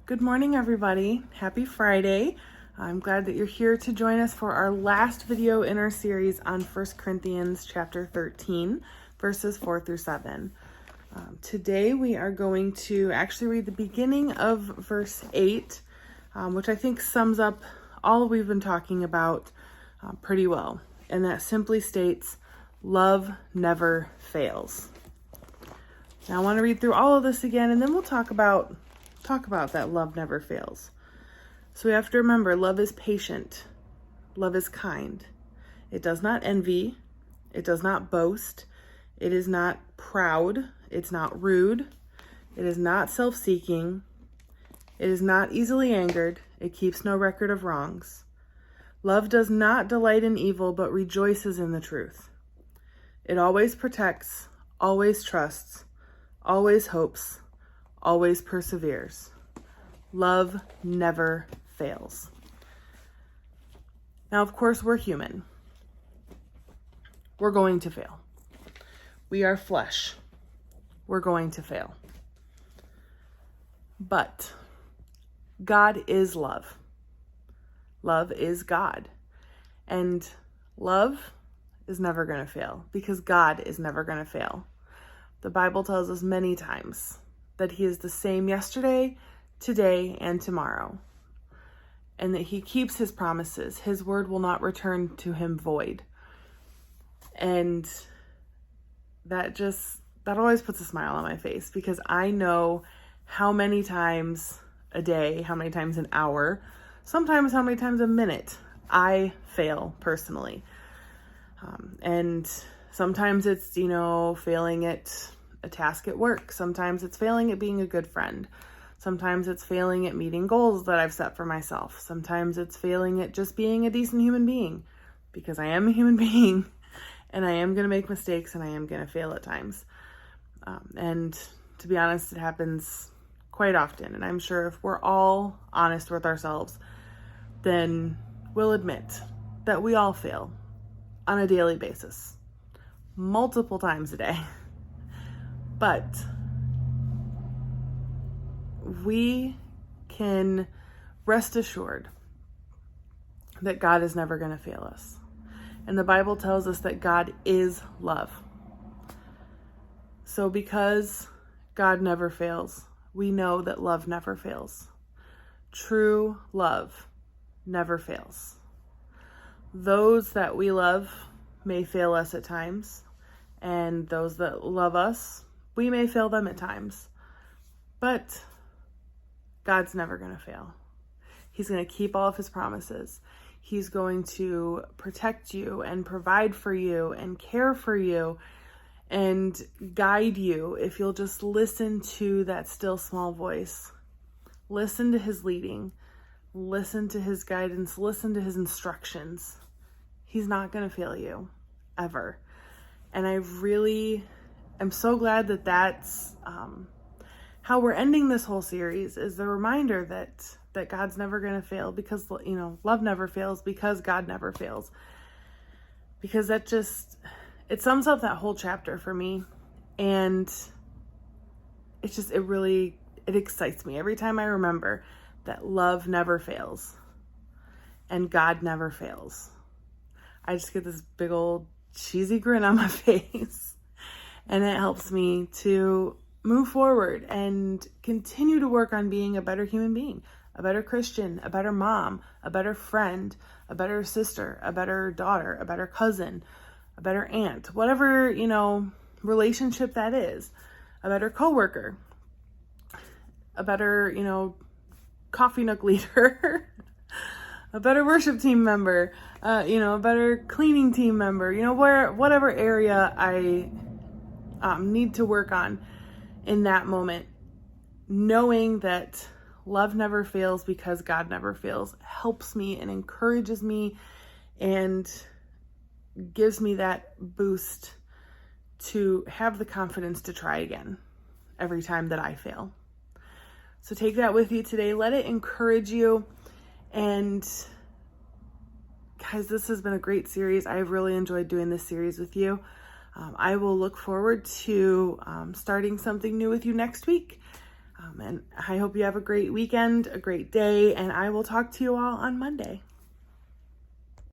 Good morning, everybody. Happy Friday. I'm glad that you're here to join us for our last video in our series on 1 Corinthians chapter 13, verses 4 through 7. Today we are going to actually read the beginning of verse 8, which I think sums up all we've been talking about pretty well. And that simply states, love never fails. Now I want to read through all of this again, and then we'll talk about that love never fails. So we have to remember, love is patient. Love is kind. It does not envy. It does not boast. It is not proud. It's not rude. It is not self-seeking. It is not easily angered. It keeps no record of wrongs. Love does not delight in evil, but rejoices in the truth. It always protects, always trusts, always hopes, always perseveres. Love never fails. Now, of course, we're human. We're going to fail. We are flesh. We're going to fail. But God is love. Love is God. And love is never going to fail because God is never going to fail. The Bible tells us many times that he is the same yesterday, today, and tomorrow. And that he keeps his promises. His word will not return to him void. And that always puts a smile on my face because I know how many times a day, how many times an hour, sometimes how many times a minute I fail personally. And sometimes it's, failing at a task at work. Sometimes it's failing at being a good friend. Sometimes it's failing at meeting goals that I've set for myself. Sometimes it's failing at just being a decent human being because I am a human being and I am going to make mistakes and I am going to fail at times. And to be honest, it happens quite often. And I'm sure if we're all honest with ourselves, then we'll admit that we all fail on a daily basis, multiple times a day. But we can rest assured that God is never going to fail us. And the Bible tells us that God is love. So because God never fails, we know that love never fails. True love never fails. Those that we love may fail us at times, and those that love us, we may fail them at times, but God's never going to fail. He's going to keep all of his promises. He's going to protect you and provide for you and care for you and guide you if you'll just listen to that still small voice. Listen to his leading. Listen to his guidance. Listen to his instructions. He's not going to fail you, ever. And I'm so glad that that's how we're ending this whole series, is the reminder that God's never going to fail because, love never fails because God never fails. Because it sums up that whole chapter for me. And it excites me every time I remember that love never fails and God never fails. I just get this big old cheesy grin on my face. And it helps me to move forward and continue to work on being a better human being, a better Christian, a better mom, a better friend, a better sister, a better daughter, a better cousin, a better aunt, whatever, relationship that is, a better coworker, a better, coffee nook leader, a better worship team member, a better cleaning team member, whatever area I need to work on in that moment. Knowing that love never fails because God never fails helps me and encourages me and gives me that boost to have the confidence to try again every time that I fail. So take that with you today. Let it encourage you. And guys, this has been a great series. I've really enjoyed doing this series with you. I will look forward to starting something new with you next week. And I hope you have a great weekend, a great day, and I will talk to you all on Monday.